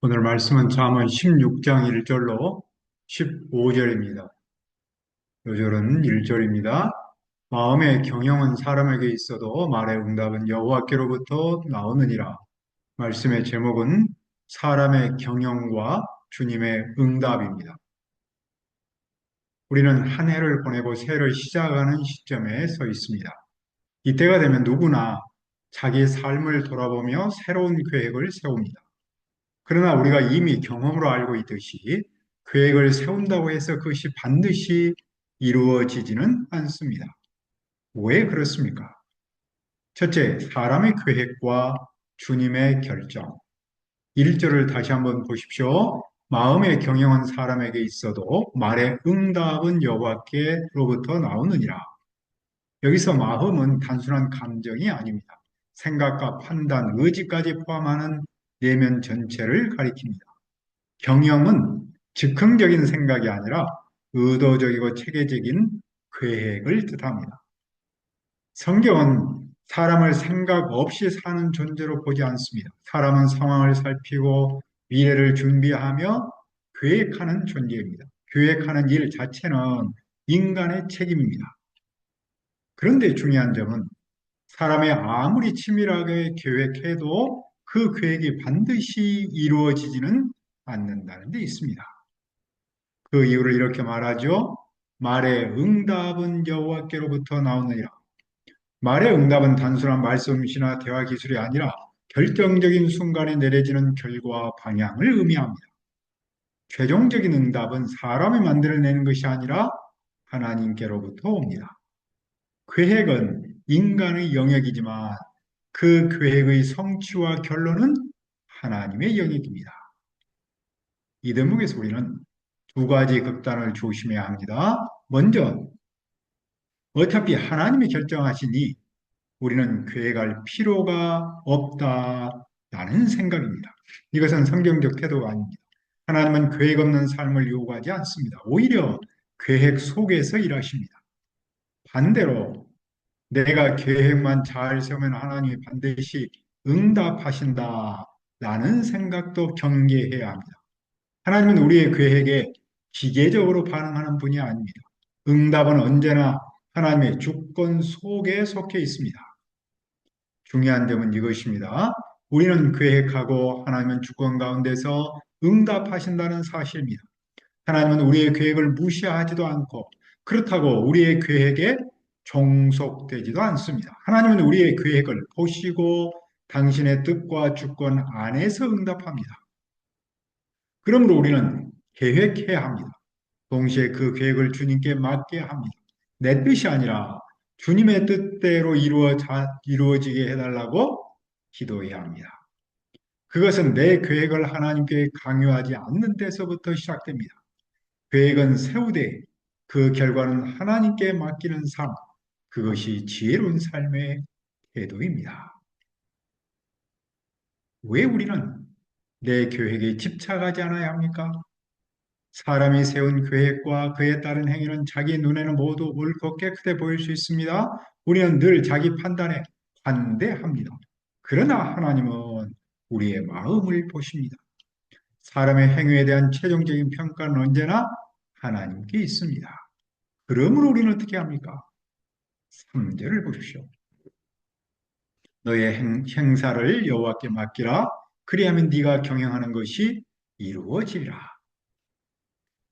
오늘 말씀은 잠언 16장 1절로 15절입니다. 요절은 1절입니다. 마음의 경영은 사람에게 있어도 말의 응답은 여호와께로부터 나오느니라. 말씀의 제목은 사람의 경영과 주님의 응답입니다. 우리는 한 해를 보내고 새해를 시작하는 시점에 서 있습니다. 이때가 되면 누구나 자기 삶을 돌아보며 새로운 계획을 세웁니다. 그러나 우리가 이미 경험으로 알고 있듯이 계획을 세운다고 해서 그것이 반드시 이루어지지는 않습니다. 왜 그렇습니까? 첫째, 사람의 계획과 주님의 결정. 1절을 다시 한번 보십시오. 마음의 경영은 사람에게 있어도 말의 응답은 여호와께로부터 나오느니라. 여기서 마음은 단순한 감정이 아닙니다. 생각과 판단, 의지까지 포함하는 내면 전체를 가리킵니다. 경영은 즉흥적인 생각이 아니라 의도적이고 체계적인 계획을 뜻합니다. 성경은 사람을 생각 없이 사는 존재로 보지 않습니다. 사람은 상황을 살피고 미래를 준비하며 계획하는 존재입니다. 계획하는 일 자체는 인간의 책임입니다. 그런데 중요한 점은 사람이 아무리 치밀하게 계획해도 그 계획이 반드시 이루어지지는 않는다는 데 있습니다. 그 이유를 이렇게 말하죠. 말의 응답은 여호와께로부터 나오느니라. 말의 응답은 단순한 말씀이나 대화 기술이 아니라 결정적인 순간에 내려지는 결과 방향을 의미합니다. 최종적인 응답은 사람이 만들어내는 것이 아니라 하나님께로부터 옵니다. 계획은 인간의 영역이지만 그 계획의 성취와 결론은 하나님의 영역입니다. 이 대목에서 우리는 두 가지 극단을 조심해야 합니다. 먼저, 어차피 하나님이 결정하시니 우리는 계획할 필요가 없다라는 생각입니다. 이것은 성경적 태도가 아닙니다. 하나님은 계획 없는 삶을 요구하지 않습니다. 오히려 계획 속에서 일하십니다. 반대로 내가 계획만 잘 세우면 하나님이 반드시 응답하신다라는 생각도 경계해야 합니다. 하나님은 우리의 계획에 기계적으로 반응하는 분이 아닙니다. 응답은 언제나 하나님의 주권 속에 속해 있습니다. 중요한 점은 이것입니다. 우리는 계획하고 하나님은 주권 가운데서 응답하신다는 사실입니다. 하나님은 우리의 계획을 무시하지도 않고 그렇다고 우리의 계획에 종속되지도 않습니다. 하나님은 우리의 계획을 보시고 당신의 뜻과 주권 안에서 응답합니다. 그러므로 우리는 계획해야 합니다. 동시에 그 계획을 주님께 맡겨야 합니다. 내 뜻이 아니라 주님의 뜻대로 이루어지게 해달라고 기도해야 합니다. 그것은 내 계획을 하나님께 강요하지 않는 데서부터 시작됩니다. 계획은 세우되 그 결과는 하나님께 맡기는 삶, 그것이 지혜로운 삶의 태도입니다. 왜 우리는 내 계획에 집착하지 않아야 합니까? 사람이 세운 계획과 그에 따른 행위는 자기 눈에는 모두 옳고 깨끗해 보일 수 있습니다. 우리는 늘 자기 판단에 관대합니다. 그러나 하나님은 우리의 마음을 보십니다. 사람의 행위에 대한 최종적인 평가는 언제나 하나님께 있습니다. 그러므로 우리는 어떻게 합니까? 3절을 보십시오. 너의 행사를 여호와께 맡기라. 그리하면 네가 경영하는 것이 이루어지리라.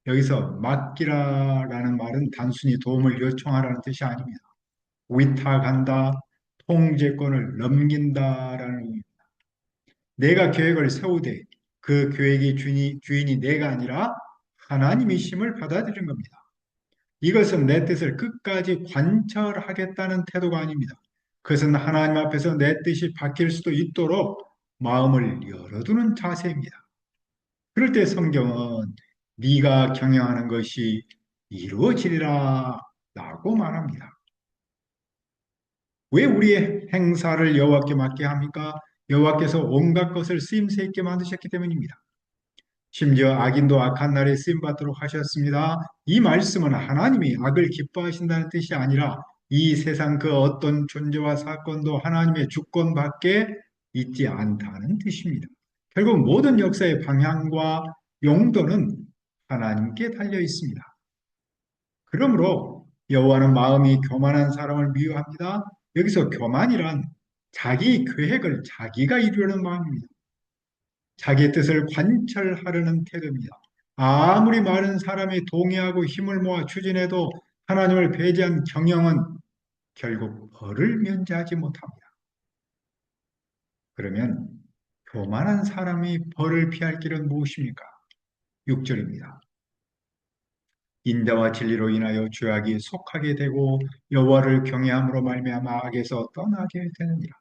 여기서 맡기라라는 말은 단순히 도움을 요청하라는 뜻이 아닙니다. 위탁한다, 통제권을 넘긴다라는 의미입니다. 내가 계획을 세우되 그 계획의 주인이 내가 아니라 하나님이심을 받아들인 겁니다. 이것은 내 뜻을 끝까지 관철하겠다는 태도가 아닙니다. 그것은 하나님 앞에서 내 뜻이 바뀔 수도 있도록 마음을 열어두는 자세입니다. 그럴 때 성경은 네가 경영하는 것이 이루어지리라 라고 말합니다. 왜 우리의 행사를 여호와께 맡게 합니까? 여호와께서 온갖 것을 쓰임새 있게 만드셨기 때문입니다. 심지어 악인도 악한 날에 쓰임받도록 하셨습니다. 이 말씀은 하나님이 악을 기뻐하신다는 뜻이 아니라 이 세상 그 어떤 존재와 사건도 하나님의 주권 밖에 있지 않다는 뜻입니다. 결국 모든 역사의 방향과 용도는 하나님께 달려 있습니다. 그러므로 여호와는 마음이 교만한 사람을 미워합니다. 여기서 교만이란 자기 계획을 자기가 이루려는 마음입니다. 자기의 뜻을 관철하려는 태도입니다. 아무리 많은 사람이 동의하고 힘을 모아 추진해도 하나님을 배제한 경영은 결국 벌을 면제하지 못합니다. 그러면 교만한 사람이 벌을 피할 길은 무엇입니까? 6절입니다. 인자와 진리로 인하여 죄악이 속하게 되고 여호와를 경외함으로 말미암아 악에서 떠나게 되느니라.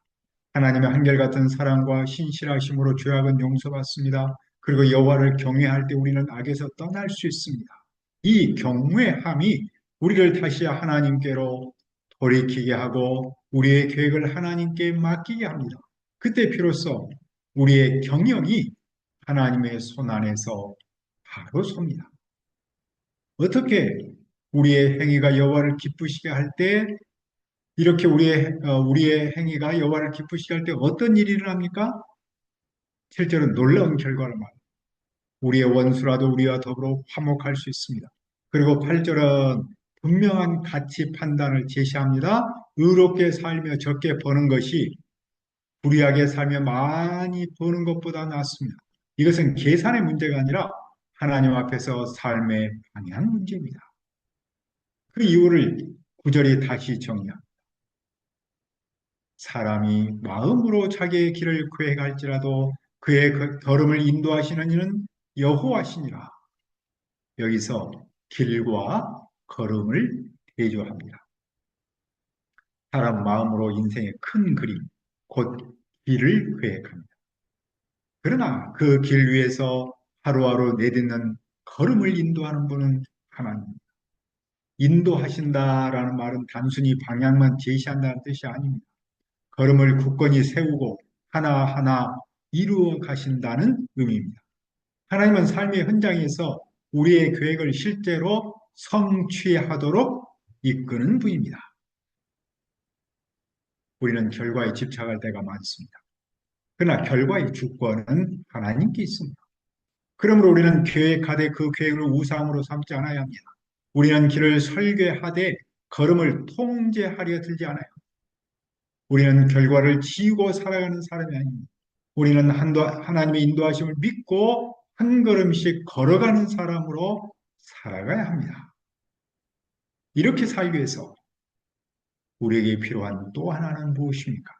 하나님의 한결같은 사랑과 신실하심으로 죄악은 용서받습니다. 그리고 여호와를 경외할 때 우리는 악에서 떠날 수 있습니다. 이 경외함이 우리를 다시 하나님께로 돌이키게 하고 우리의 계획을 하나님께 맡기게 합니다. 그때 비로소 우리의 경영이 하나님의 손 안에서 바로 섭니다. 어떻게 우리의 행위가 여호와를 기쁘시게 할 때 이렇게 우리의 행위가 여호와를 기쁘시게 할 때 어떤 일이 일어납니까? 7절은 놀라운 결과를 말합니다. 우리의 원수라도 우리와 더불어 화목할 수 있습니다. 그리고 8절은 분명한 가치 판단을 제시합니다. 의롭게 살며 적게 버는 것이 불의하게 살며 많이 버는 것보다 낫습니다. 이것은 계산의 문제가 아니라 하나님 앞에서 삶의 방향 문제입니다. 그 이유를 구절이 다시 정리합니다. 사람이 마음으로 자기의 길을 계획할지라도 그의 걸음을 인도하시는 이는 여호와시니라. 여기서 길과 걸음을 대조합니다. 사람 마음으로 인생의 큰 그림, 곧 길을 계획합니다. 그러나 그 길 위에서 하루하루 내딛는 걸음을 인도하는 분은 하나님입니다. 인도하신다라는 말은 단순히 방향만 제시한다는 뜻이 아닙니다. 걸음을 굳건히 세우고 하나하나 이루어 가신다는 의미입니다. 하나님은 삶의 현장에서 우리의 계획을 실제로 성취하도록 이끄는 분입니다. 우리는 결과에 집착할 때가 많습니다. 그러나 결과의 주권은 하나님께 있습니다. 그러므로 우리는 계획하되 그 계획을 우상으로 삼지 않아야 합니다. 우리는 길을 설계하되 걸음을 통제하려 들지 않아요. 우리는 결과를 지우고 살아가는 사람이 아닙니다. 우리는 하나님의 인도하심을 믿고 한 걸음씩 걸어가는 사람으로 살아가야 합니다. 이렇게 살기 위해서 우리에게 필요한 또 하나는 무엇입니까?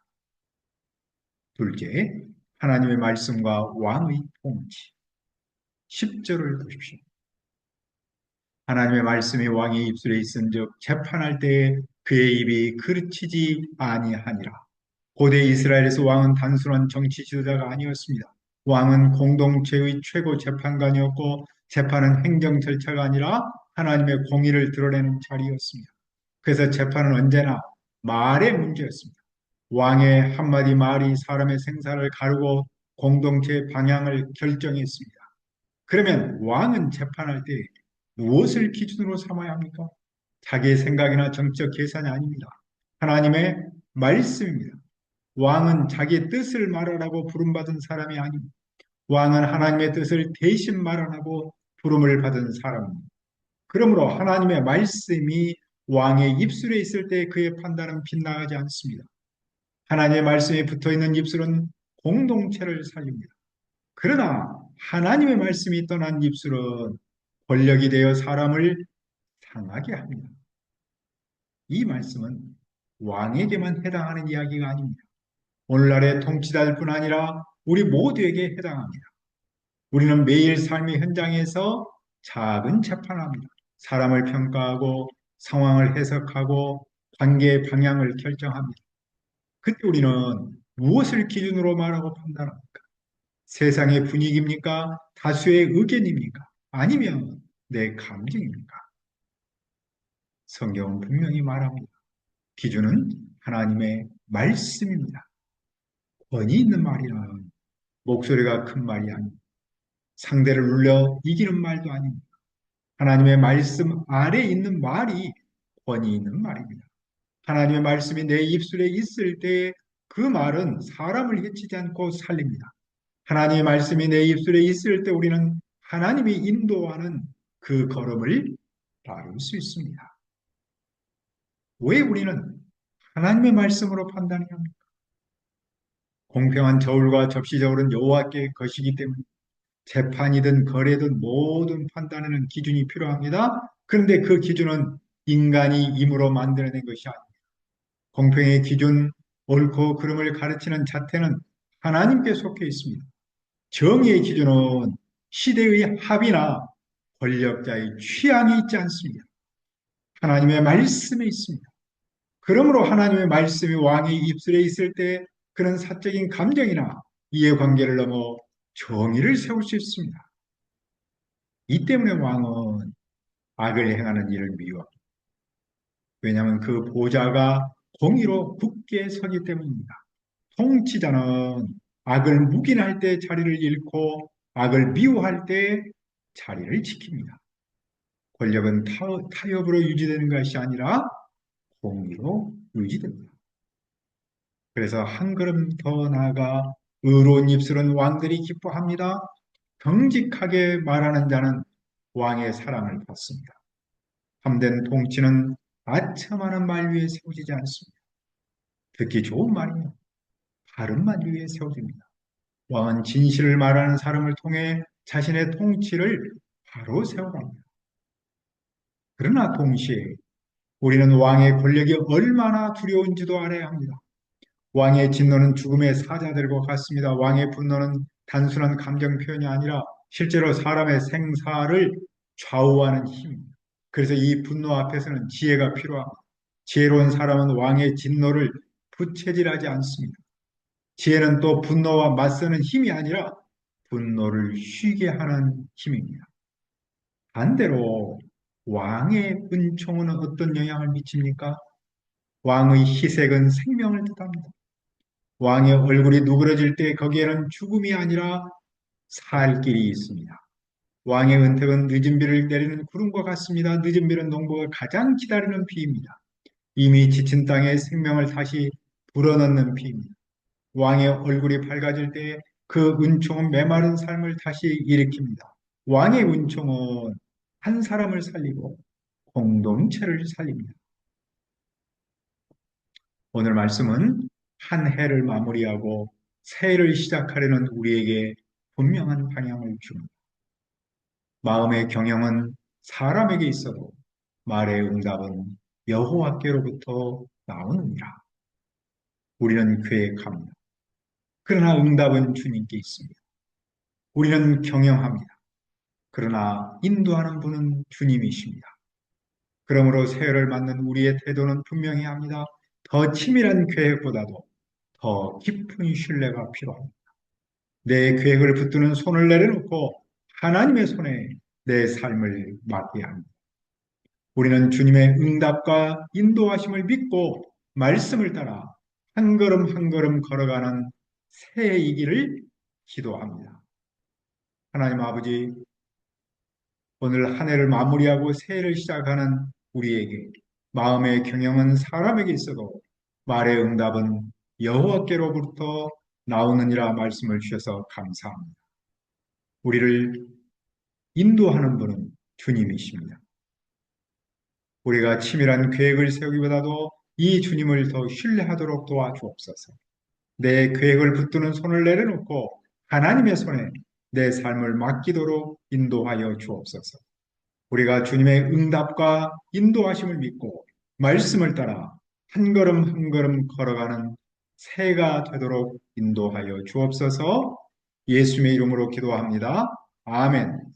둘째, 하나님의 말씀과 왕의 통치. 10절을 보십시오. 하나님의 말씀이 왕의 입술에 있은즉 재판할 때에 그의 입이 그르치지 아니하니라. 고대 이스라엘에서 왕은 단순한 정치 지도자가 아니었습니다. 왕은 공동체의 최고 재판관이었고 재판은 행정 절차가 아니라 하나님의 공의를 드러내는 자리였습니다. 그래서 재판은 언제나 말의 문제였습니다. 왕의 한마디 말이 사람의 생사를 가르고 공동체의 방향을 결정했습니다. 그러면 왕은 재판할 때 무엇을 기준으로 삼아야 합니까? 자기의 생각이나 정치적 계산이 아닙니다. 하나님의 말씀입니다. 왕은 자기의 뜻을 말하라고 부름받은 사람이 아닙니다. 왕은 하나님의 뜻을 대신 말하라고 부름을 받은 사람입니다. 그러므로 하나님의 말씀이 왕의 입술에 있을 때 그의 판단은 빗나가지 않습니다. 하나님의 말씀이 붙어있는 입술은 공동체를 살립니다. 그러나 하나님의 말씀이 떠난 입술은 권력이 되어 사람을 상하게 합니다. 이 말씀은 왕에게만 해당하는 이야기가 아닙니다. 오늘날의 통치자들뿐 아니라 우리 모두에게 해당합니다. 우리는 매일 삶의 현장에서 작은 재판을 합니다. 사람을 평가하고 상황을 해석하고 관계의 방향을 결정합니다. 그때 우리는 무엇을 기준으로 말하고 판단합니까? 세상의 분위기입니까? 다수의 의견입니까? 아니면 내 감정입니까? 성경은 분명히 말합니다. 기준은 하나님의 말씀입니다. 권위 있는 말이란 목소리가 큰 말이 아닙니다. 상대를 울려 이기는 말도 아닙니다. 하나님의 말씀 아래 있는 말이 권위 있는 말입니다. 하나님의 말씀이 내 입술에 있을 때 그 말은 사람을 해치지 않고 살립니다. 하나님의 말씀이 내 입술에 있을 때 우리는 하나님이 인도하는 그 걸음을 따를 수 있습니다. 왜 우리는 하나님의 말씀으로 판단해야 합니까? 공평한 저울과 접시 저울은 여호와께 것이기 때문에 재판이든 거래든 모든 판단에는 기준이 필요합니다. 그런데 그 기준은 인간이 힘으로 만들어낸 것이 아닙니다. 공평의 기준, 옳고 그름을 가르치는 자태는 하나님께 속해 있습니다. 정의의 기준은 시대의 합의나 권력자의 취향이 있지 않습니다. 하나님의 말씀에 있습니다. 그러므로 하나님의 말씀이 왕의 입술에 있을 때 그런 사적인 감정이나 이해관계를 넘어 정의를 세울 수 있습니다. 이 때문에 왕은 악을 행하는 일을 미워합니다. 왜냐하면 그 보좌가 공의로 굳게 서기 때문입니다. 통치자는 악을 묵인할 때 자리를 잃고 악을 미워할 때 자리를 지킵니다. 권력은 타협으로 유지되는 것이 아니라 공의로 유지됩니다. 그래서 한 걸음 더 나아가 의로운 입술은 왕들이 기뻐합니다. 정직하게 말하는 자는 왕의 사랑을 받습니다. 참된 통치는 아첨하는 말 위에 세워지지 않습니다. 듣기 좋은 말이며 바른 말 위에 세워집니다. 왕은 진실을 말하는 사람을 통해 자신의 통치를 바로 세워갑니다. 그러나 동시에 우리는 왕의 권력이 얼마나 두려운지도 알아야 합니다. 왕의 진노는 죽음의 사자들과 같습니다. 왕의 분노는 단순한 감정 표현이 아니라 실제로 사람의 생사를 좌우하는 힘입니다. 그래서 이 분노 앞에서는 지혜가 필요합니다. 지혜로운 사람은 왕의 진노를 부채질하지 않습니다. 지혜는 또 분노와 맞서는 힘이 아니라 분노를 쉬게 하는 힘입니다. 반대로 왕의 은총은 어떤 영향을 미칩니까? 왕의 희색은 생명을 뜻합니다. 왕의 얼굴이 누그러질 때 거기에는 죽음이 아니라 살 길이 있습니다. 왕의 은택은 늦은 비를 내리는 구름과 같습니다. 늦은 비는 농부가 가장 기다리는 비입니다. 이미 지친 땅에 생명을 다시 불어넣는 비입니다. 왕의 얼굴이 밝아질 때 그 은총은 메마른 삶을 다시 일으킵니다. 왕의 은총은 한 사람을 살리고 공동체를 살립니다. 오늘 말씀은 한 해를 마무리하고 새해를 시작하려는 우리에게 분명한 방향을 줍니다. 마음의 경영은 사람에게 있어도 말의 응답은 여호와께로부터 나오느니라. 우리는 계획합니다. 그러나 응답은 주님께 있습니다. 우리는 경영합니다. 그러나 인도하는 분은 주님이십니다. 그러므로 새해를 맞는 우리의 태도는 분명히 합니다. 더 치밀한 계획보다도 더 깊은 신뢰가 필요합니다. 내 계획을 붙드는 손을 내려놓고 하나님의 손에 내 삶을 맡겨야 합니다. 우리는 주님의 응답과 인도하심을 믿고 말씀을 따라 한 걸음 한 걸음 걸어가는 새해이기를 기도합니다. 하나님 아버지, 오늘 한 해를 마무리하고 새해를 시작하는 우리에게 마음의 경영은 사람에게 있어도 말의 응답은 여호와께로부터 나오느니라 말씀을 주셔서 감사합니다. 우리를 인도하는 분은 주님이십니다. 우리가 치밀한 계획을 세우기보다도 이 주님을 더 신뢰하도록 도와주옵소서. 내 계획을 붙드는 손을 내려놓고 하나님의 손에 내 삶을 맡기도록 인도하여 주옵소서. 우리가 주님의 응답과 인도하심을 믿고 말씀을 따라 한 걸음 한 걸음 걸어가는 새가 되도록 인도하여 주옵소서. 예수님의 이름으로 기도합니다. 아멘.